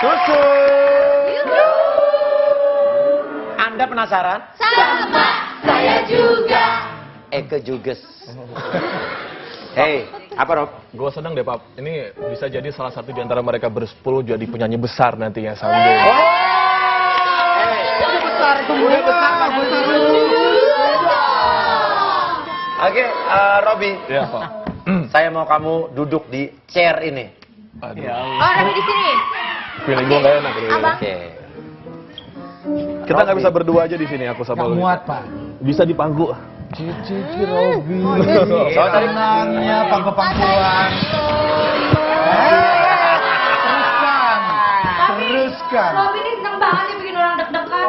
Susu. Anda penasaran? Sama, saya juga. Eke Juges. Hei, apa Rob? Gue seneng deh, Pap. Ini bisa jadi salah satu di antara mereka bersepuluh jadi penyanyi besar nantinya someday. Itu besar, itu mulai besar. Oke, Robby. Iya, Pak. Saya mau kamu duduk di chair ini. Aduh. Oh, Robby di sini. Feeling gue gak enak. Abang. Oke. Kita nggak bisa berdua aja di sini, aku sama Gak Loli. muat, Pak. Bisa di pangku. Cici Robby. Soal tadi Tenangnya pangku-pangkuan. Teruskan. Robby ini seneng banget nih bikin orang deg-degan.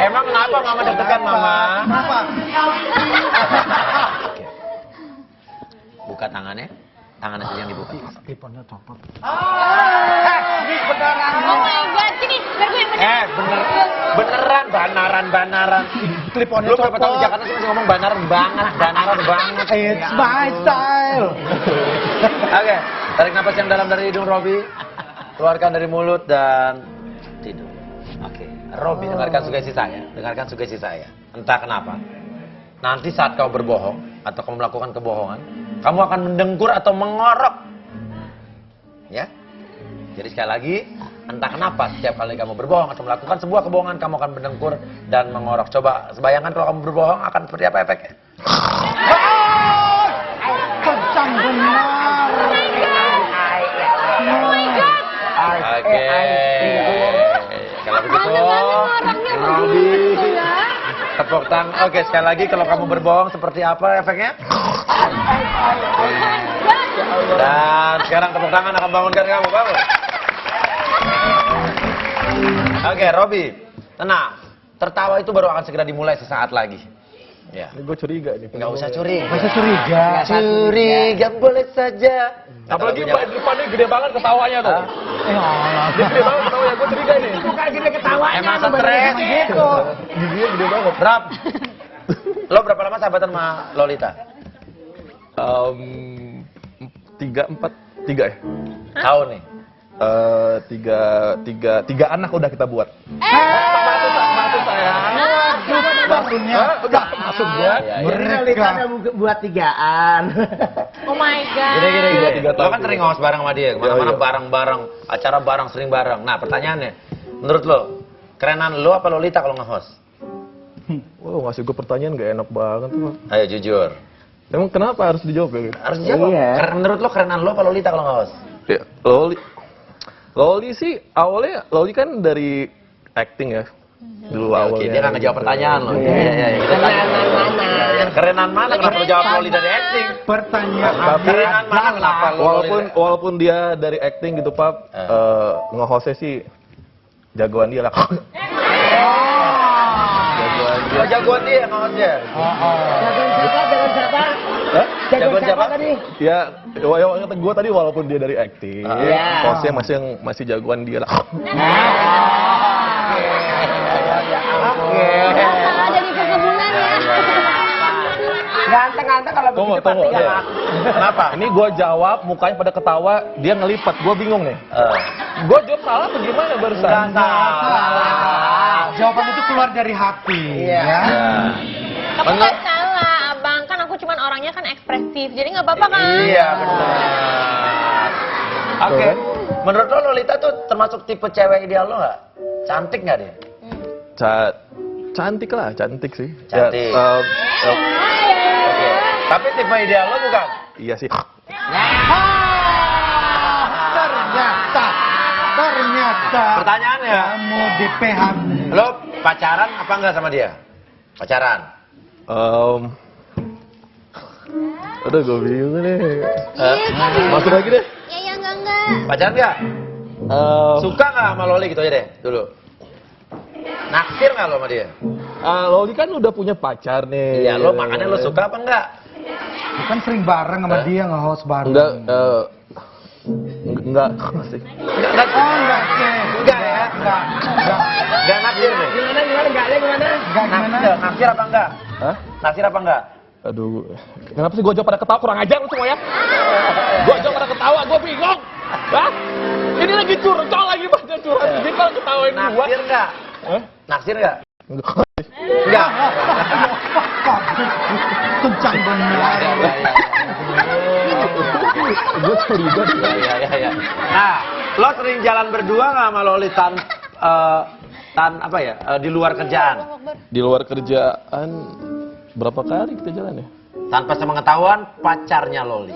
Emang kenapa Mama deg-degan, Mama? Kenapa? Buka tangannya. Tangannya saja yang dibuka. Teleponnya copot. Oh my god, sini, biar gue yang bener. Beneran, banaran. Teleponnya Lu berapa tahun di Jakarta sih masih ngomong banaran banget. It's my style. Oke, tarik napas yang dalam dari hidung Robby. Keluarkan dari mulut dan tidur. Oke, Robby, dengarkan sugesti saya. Entah kenapa, nanti saat kau berbohong atau kau melakukan kebohongan, kamu akan mendengkur atau mengorok. Ya? Jadi sekali lagi, entah kenapa setiap kali kamu berbohong atau melakukan sebuah kebohongan, kamu akan mendengkur dan mengorok. Coba bayangkan kalau kamu berbohong akan seperti apa efeknya. Kencang benar. Oh my god. Oke. Kalau begitu, Orangnya Robby, begitu ya. tepuk tangan. Oke, sekali lagi kalau kamu berbohong seperti apa efeknya? Dan sekarang tepuk tangan akan bangunkan kamu. Bangun. Oke, Robby, tenang. Tertawa itu baru akan segera dimulai sesaat lagi. Ya. Ini gue curiga nih. Nggak usah curiga. Masa curiga? Curiga boleh saja. Apalagi Pak depannya gede banget ketawanya tuh. Dia gede banget ketawanya, gue curiga ini. Bukan gede ketawanya. Emang stres. Gitu. Giginya gede banget. Rap, lo berapa lama sahabatan sama Lolita? 3 ya? Tahun nih. Tiga anak udah kita buat. Maksudnya Udah masuk buat. mereka. buat tigaan. Oh my god. Gini. Tiga Lo tahun. kan sering ngos bareng sama dia, kemana-mana Iya. bareng-bareng, acara bareng, sering bareng. Nah, pertanyaannya, menurut lo, kerenan lo apa Lolita kalau nge-host? Wow, ngasih gue pertanyaan gak enak banget tuh. Ayo jujur. Emang kenapa harus dijawab ya? Harus jawab. Iya. Menurut lo kerenan lo apa Lolita kalau nge-host? Ya, Loli sih awalnya Loli kan dari acting ya. Dulu awalnya. Oke, dia nggak ngejawab pertanyaan lo. Iya. Kerenan mana kenapa lo jawab Loli dari acting? Pertanyaan. Kerenan mana kenapa lo Walaupun dia dari acting gitu, Pap, nge-hostnya sih jagoan dia lah. Oh, jagoan dia nge-hostnya. Jagoan siapa? Hah? Jagoan siapa? tadi? Ya, kata gue tadi walaupun dia dari acting, Iya. hostnya masih jagoan dia lah. Masalah jadi perkebunan ya. Ganteng-ganteng kalau Tunggu. begitu pasti Ya. galak. Kenapa? Ini gue jawab, mukanya pada ketawa, dia ngelipat, gue bingung nih. Gue jawab salah atau gimana barusan? Jawaban itu keluar dari hati. Iya. Ya. Tapi nggak salah, abang. Kan aku cuman orangnya kan ekspresif. Jadi nggak apa-apa kan? Iya, benar. Oke. Menurut lo Lolita tuh termasuk tipe cewek ideal lo nggak? Cantik nggak dia? Cantik lah, cantik sih. Cantik. Ya, Oke. Tapi tipe ideal lo bukan? iya sih. Ternyata Pertanyaannya, kamu di PHP. lo pacaran apa enggak sama dia? Pacaran. Aduh, gue bingung nih. Iya, Masuk lagi deh. Ya, enggak. Pacaran nggak? Suka nggak sama Loli gitu aja deh dulu? Naksir nggak lo sama dia? Loli kan udah punya pacar nih. Iya, lo makanya lo suka apa enggak? Bukan sering bareng sama dia nge-host bareng. Enggak sih. Enggak. Oh, enggak sih. Enggak ya? Enggak naksir nih? Gimana? Enggaknya gimana? Enggak gimana? Naksir apa enggak? Hah? Naksir apa enggak? Aduh, kenapa sih gue jawab pada ketawa kurang ajar lu semua ya? Gue jawab pada ketawa, gue bingung. Hah? lagi curcol lagi baca curhat. Jadi kalau ketawain gua. Naksir nggak? Hah? Naksir nggak? Enggak. Enggak. Kencang benar. Gue curiga. Ya. Nah, lo sering jalan berdua nggak sama Loli apa ya? Di luar kerjaan? Di luar kerjaan berapa kali kita jalan ya? Tanpa sepengetahuan pacarnya Loli.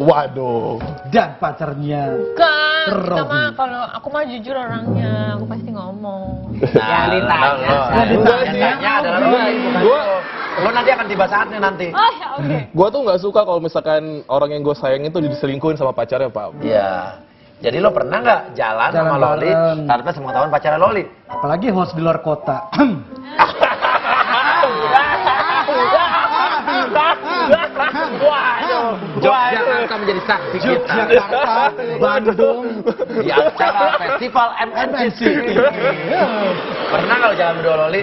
Waduh. Dan pacarnya Kan, kita Robby. mah kalau aku mah jujur orangnya, aku pasti ngomong. Nah, ditanya. yang ditanya adalah Loli, bukan Gua- lo. Lo nanti akan tiba saatnya nanti. Oh ya oke. Gue tuh nggak suka kalau misalkan orang yang gue sayang itu diselingkuhin sama pacarnya, Pak. Iya. Jadi lo pernah nggak jalan Jalan sama Loli bareng. tanpa sepengetahuan pacarnya Loli? apalagi host di luar kota. Waduh. Yogyakarta menjadi saksi kita Yogyakarta, Bandung. di acara festival MNC. Pernah nggak lo jalan berdua Loli?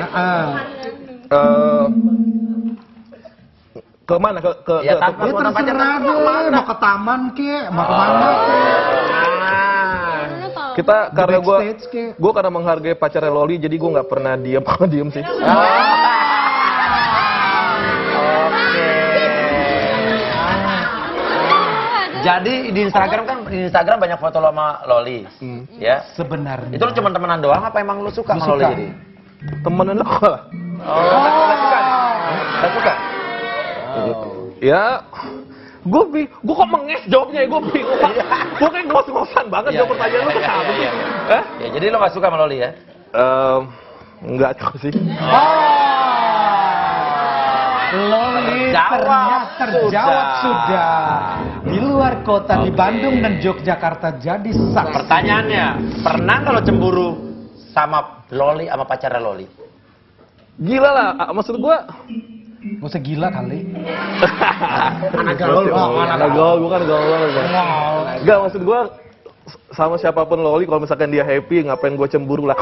Ke mana? Ke Ya, tanpa Ya sepengetahuan terserah pacarnya. deh, mau ke taman ke, mau kemana ke. Ah. Mana tahu? kita karena gue backstage, Ki. karena menghargai pacarnya Loli, jadi gue nggak pernah diem sih. Oke. Jadi di Instagram banyak foto lo sama Loli, ya? Sebenarnya. Itu lo cuma temenan doang apa emang lo suka sama Suka. Loli jadi? Temenan lo lah. Oh, nggak suka? Nggak suka? Ya, gue kok menges jawabnya ya, gue bingung. Gue kayak ngos-ngosan banget jawab pertanyaan lu kenapa sih? Eh? Ya, jadi lo nggak suka sama Loli ya? Enggak sih. Loli Terjawab terjawab sudah. sudah. Di luar kota, di Bandung dan Yogyakarta jadi saksi. Pertanyaannya, pernah nggak lo cemburu sama Loli, sama pacarnya Loli? Gila lah, maksud gue. Gak usah gila kali. Anak gaul, gue kan gaul banget. Enggak, maksud gue sama siapapun Loli, kalau misalkan dia happy, ngapain gue cemburu lah.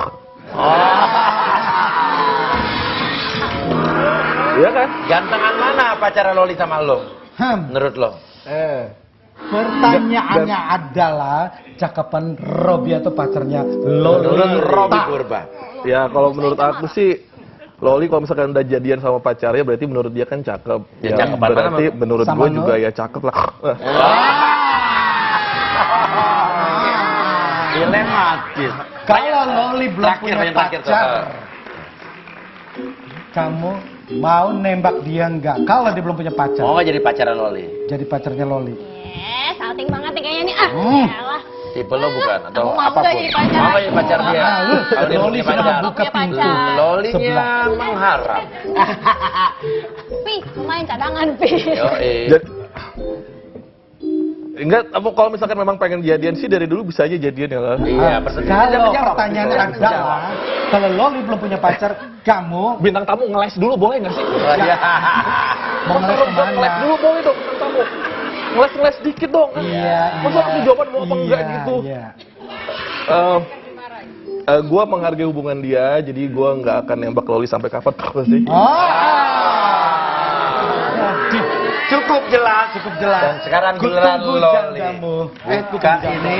Iya kan? Gantengan mana pacarnya Loli sama lo? Menurut lo? Pertanyaannya adalah cakapan Robby atau pacarnya Loli. Menurut Robby Purba. Ya kalau menurut aku sih Loli kalau misalkan udah jadian sama pacarnya berarti menurut dia kan cakep. Ya, cakep banget berarti sama- menurut sama gue lo? juga ya cakep lah. Dilematis. Kalau Loli belum Terakhir, punya yang terakhir tuh. pacar, kamu mau nembak dia nggak? Kalau dia belum punya pacar, Mau nggak jadi pacarnya Loli? jadi pacarnya Loli. Salting banget nih kayaknya nih. Yalah. Tipe lo bukan? Atau Aku mau apapun? nggak jadi pacar. Mau nggak jadi pacar dia? Lu, Kalau dia Loli punya sudah pacar. membuka Punya pintu. pacar. Lolinya Sebelah. mengharap. Pi, lumayan cadangan, Pi. Jadi, enggak, kalau misalkan memang pengen jadian sih dari dulu bisa aja jadian ya lah. Iya, Kalau pertanyaannya adalah, kalau Loli belum punya pacar, kamu Bintang tamu ngeles dulu boleh nggak sih? mau ngeles kemana? Ngeles dulu boleh dong bintang tamu. Ngeles dikit dong. Iya, Masa aku jawaban mau apa enggak gitu? Iya. Gue menghargai hubungan dia, jadi gue nggak akan nembak Loli sampai kapan sih. Cukup jelas. Cukup jelas. Dan sekarang giliran Kutunggu Loli. jandamu. Buka ini.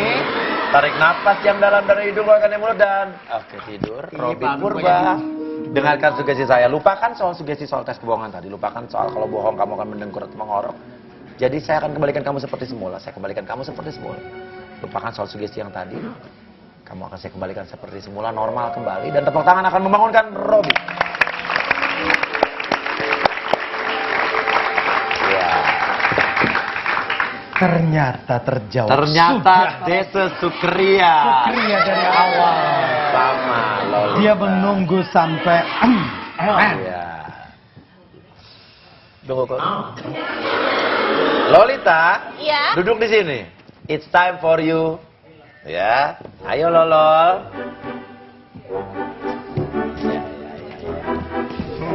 Tarik napas yang dalam dari hidung, keluarkan dari mulut dan oke tidur. Robby Purba. Dengarkan sugesti saya. Lupakan soal sugesti soal tes kebohongan tadi. Lupakan soal kalau bohong kamu akan mendengkur atau mengorok. Jadi saya akan kembalikan kamu seperti semula. Saya kembalikan kamu seperti semula. Lupakan soal sugesti yang tadi. Kamu akan saya kembalikan seperti semula, normal kembali. Dan tepuk tangan akan membangunkan Robby. Ya. Ternyata terjawab. Ternyata Sudah. Desa Sukria. Sukria dari awal. Sama Lolita. Dia menunggu sampai Iya. Tunggu kok. Lolita, Iya. duduk di sini. It's time for you. Ya, ayo Lolol.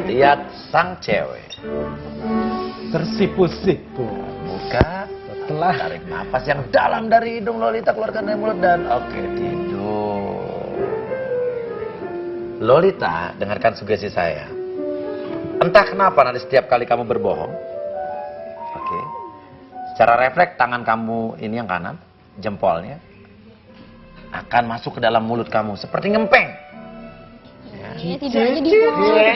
Lihat sang cewek. tersipu-sipu. Buka. Setelah Tarik nafas yang dalam dari hidung Lolita, keluarkan dari mulut dan oke, tidur. Lolita, dengarkan sugesti saya. Entah kenapa nanti setiap kali kamu berbohong, oke, secara refleks tangan kamu ini yang kanan, jempolnya, akan masuk ke dalam mulut kamu seperti ngempeng. Iya, tidur aja di bawah.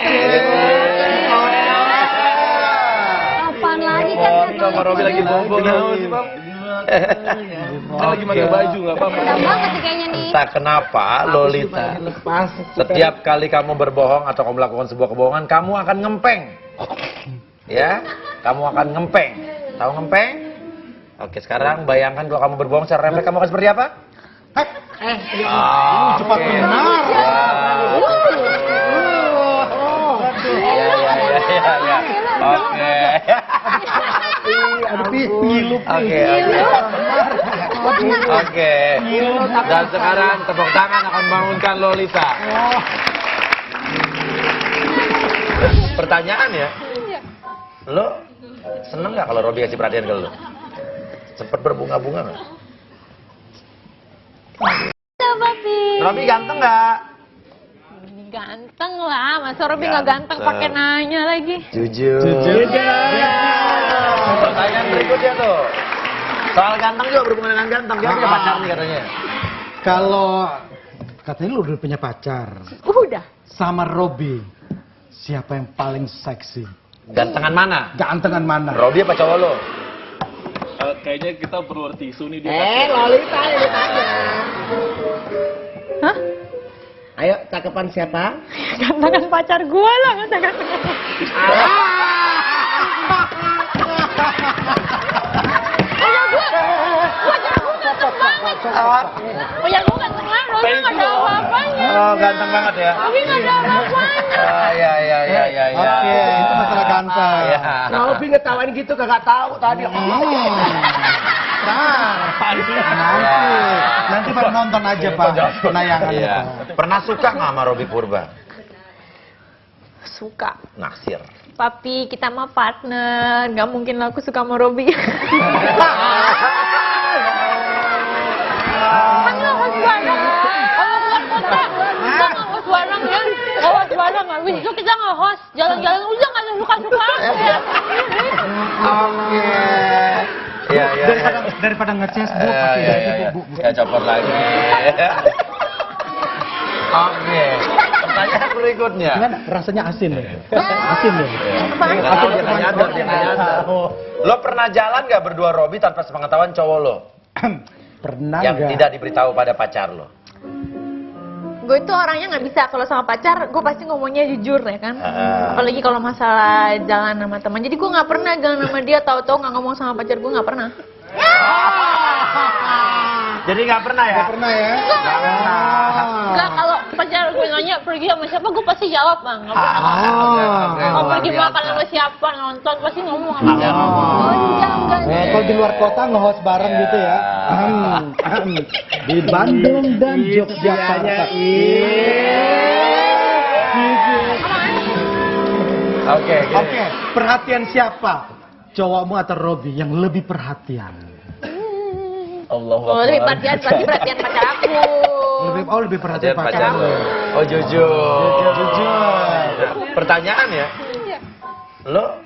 Kapan lagi kan? Sama Robi lagi bobo. Kan lagi pakai baju nggak apa-apa. Udah banget sih kayaknya nih. Entah kenapa Lolita, setiap kali kamu berbohong atau kamu melakukan sebuah kebohongan, kamu akan ngempeng. Ya, kamu akan ngempeng. Tahu ngempeng? Oke, sekarang bayangkan kalau kamu berbohong secara refleks, kamu akan seperti apa? Cepat benar. Ya. Oke. Ngilup. Oke. Dan sekarang tepuk tangan akan membangunkan Lolita. Pertanyaan ya, lo seneng nggak kalau Robi kasih perhatian ke lo? Sempet berbunga-bunga nggak? Papi. Robi ganteng nggak? Ganteng lah, masa Robi nggak ganteng pakai nanya lagi. Jujur. Pertanyaan berikutnya tuh. Soal ganteng juga berhubungan dengan ganteng. Dia punya pacar nih katanya. Kalau katanya lu udah punya pacar Udah. sama Robi, siapa yang paling seksi? Gantengan mana? Gantengan mana? Robi apa cowok lo? Kayaknya kita perlu tisu nih dia. Lolita yang ditanya. Hah? Ayo, cakepan siapa? Gantengan pacar gua lah, gantengan. Pacar gua ganteng banget. Pacar gua ganteng banget, Robi nggak ada apa-apanya. Oh, ganteng banget ya. Robi nggak ada apa-apanya. Ya. Oke, itu masalah ganteng. Ya. Robi ngetawain gitu kagak tahu tadi. Nanti baru nonton aja Pak penayangan Iya. itu. Pernah suka nggak sama Robi Purba? Suka. Naksir. Papi, kita mah partner. Nggak mungkin lah aku suka sama Robi. Kan lo host bareng. Kalau keluar kota, kita nggak host bareng ya. Host bareng. Habis itu kita nggak host. Jalan-jalan udah nggak suka-suka. Oke. Iya. Daripada ngeces Bu, pakai aja Bu. Ya copot lagi. Oke. Pertanyaan berikutnya. Gimana? Rasanya asin ya? Asin ya? Dia nggak tahu, dia nggak nyadar. Lo pernah jalan nggak berdua Robi tanpa sepengetahuan cowok lo? Pernah Yang nggak? tidak diberitahu pada pacar lo? Gue tuh orangnya nggak bisa kalau sama pacar, gue pasti ngomongnya jujur ya kan. Ah. Apalagi kalau masalah jalan sama teman. Jadi gue nggak pernah jalan sama dia, tahu-tahu nggak ngomong sama pacar gue, nggak pernah. Jadi nggak pernah ya? Nggak pernah ya? Nggak, kalau pacar gue nanya pergi sama siapa, gue pasti jawab bang. Nggak pernah. Mau pergi makan sama siapa, nonton pasti ngomong sama siapa. Enggak. Kalau di luar kota nge-host bareng gitu ya. Di Bandung dan Yogyakarta. Oke. Oke, perhatian siapa? Cowokmu atau Robi yang lebih perhatian? Oh, lebih perhatian, pasti perhatian pacar aku. Lebih perhatian pacar. Oh, jujur. Jujur. Pertanyaan ya. Lo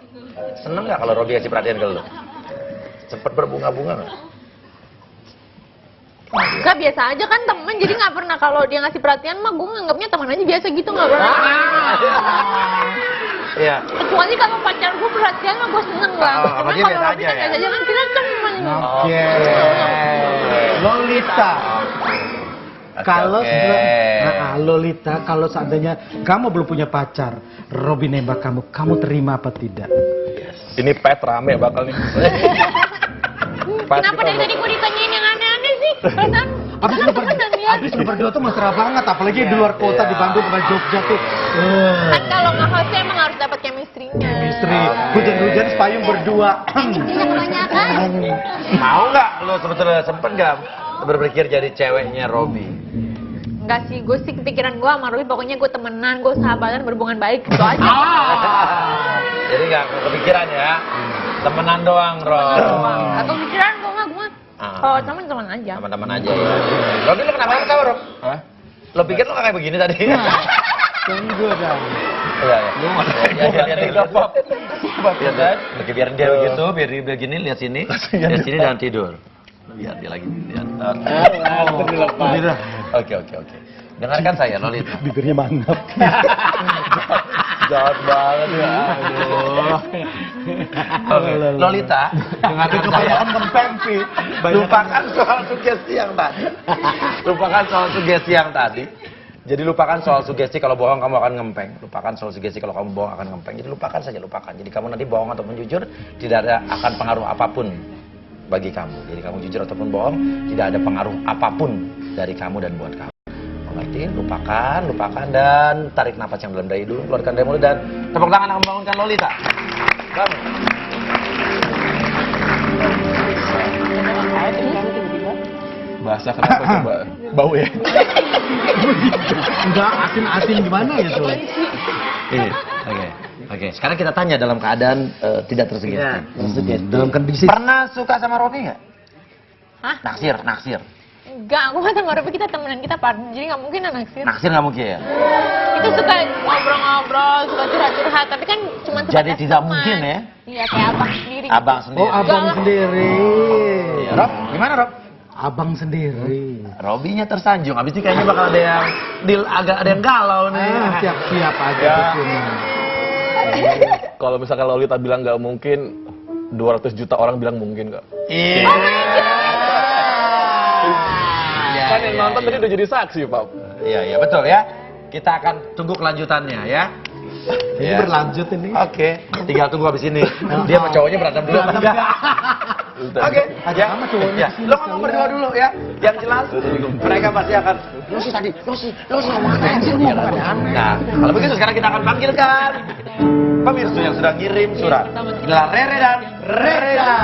seneng nggak kalau Robi kasih perhatian ke lo? Sempet berbunga-bunga nggak? Enggak, biasa aja kan temen, jadi nggak pernah kalau dia ngasih perhatian mah gue nganggapnya teman aja biasa gitu, nggak pernah. Iya. Kecuali kalau pacar gue perhatian mah gue seneng bang. Oh, sama Cuman dia kalau biasa Robi aja kan ya? biasa aja kan kita temen. Oke. Lolita. Kalau Lolita, kalau seandainya kamu belum punya pacar, Robi nembak kamu terima apa tidak? Ini pet rame bakal nih. Kenapa dari tadi gue ditanyain yang aneh-aneh sih? Perasaan kita kan temenan ya. Abis lu berdua tuh mesra banget, apalagi di luar kota di Bandung sama Jogja tuh. Kan kalau nge-host emang harus dapat chemistry-nya. Istri, hujan-hujan sepayung berdua. Kebanyakan. Mau nggak lo sebetulnya sempet nggak berpikir jadi ceweknya Robi? Enggak sih, gue sih kepikiran gue sama Robi pokoknya gue temenan, gue sahabatan, berhubungan baik, gitu aja. Jadi nggak kepikiran ya? Temenan doang, Rob. Atau pikiran gue mah. Kalau teman-teman aja. Teman-teman aja ya. Robi lo kenapa ketawa, Rob? Hah? Lo pikir lo nggak kayak begini tadi? Tunggu dah. Iya. Biar dia begitu, biar dia begini, lihat sini dan tidur. Lihat dia lagi. Lihat. Oh, Oke. Dengarkan saya, Lolita. Bibirnya mantap. Jahat banget ya. Oke, Lolita, dengarkan saya. Kempeng, Pi. Lupakan soal sugesti yang tadi. Lupakan soal sugesti yang tadi. Jadi lupakan soal sugesti kalau bohong kamu akan ngempeng. Lupakan soal sugesti kalau kamu bohong akan ngempeng. Jadi lupakan saja, lupakan. Jadi kamu nanti bohong ataupun jujur tidak ada akan pengaruh apapun bagi kamu. Jadi kamu jujur ataupun bohong tidak ada pengaruh apapun dari kamu dan buat kamu. Mengerti? Lupakan dan tarik nafas yang dalam dari hidung, keluarkan dari mulut dan tepuk tangan yang membangunkan Lolita. Kamu. Bahasa kenapa coba? Bau ya? Enggak, asin-asin gimana ya tuh? Ini. Oke. Sekarang kita tanya dalam keadaan tidak tersugesti. Dalam kondisi Pernah suka sama Robi nggak? Hah? Naksir. Enggak, aku kan sama Robi kita temenan, kita partner, jadi nggak mungkin anak sih. Naksir nggak mungkin ya? Kita suka ngobrol-ngobrol, suka curhat-curhat, tapi kan cuma Jadi sebatas tidak teman. mungkin ya? Iya, kayak abang sendiri. Abang sendiri. Oh, abang Enggak. sendiri. Iya, Rob, gimana Rob? Abang sendiri. Robinya tersanjung. Abis ini kayaknya bakal ada yang agak ada yang galau nih. Siap-siap aja Ya. di sini. Kalau misalkan Lolita bilang nggak mungkin, 200 juta orang bilang mungkin nggak? Iya. Kan yang nonton tadi udah jadi saksi, Pak. Iya, betul ya. Kita akan tunggu kelanjutannya ya. Ini Ya. berlanjut ini. Oke, tinggal tunggu habis ini. Dia sama cowoknya berantem dulu. Oke, Ada sama cowoknya Ya, kesini lo ngomong berdua dulu ya. Yang jelas, mereka pasti akan. Losi ngomong apa sih? Nah, kalau begitu sekarang kita akan panggilkan pemirsa yang sudah ngirim surat. Adalah Rere dan Reza.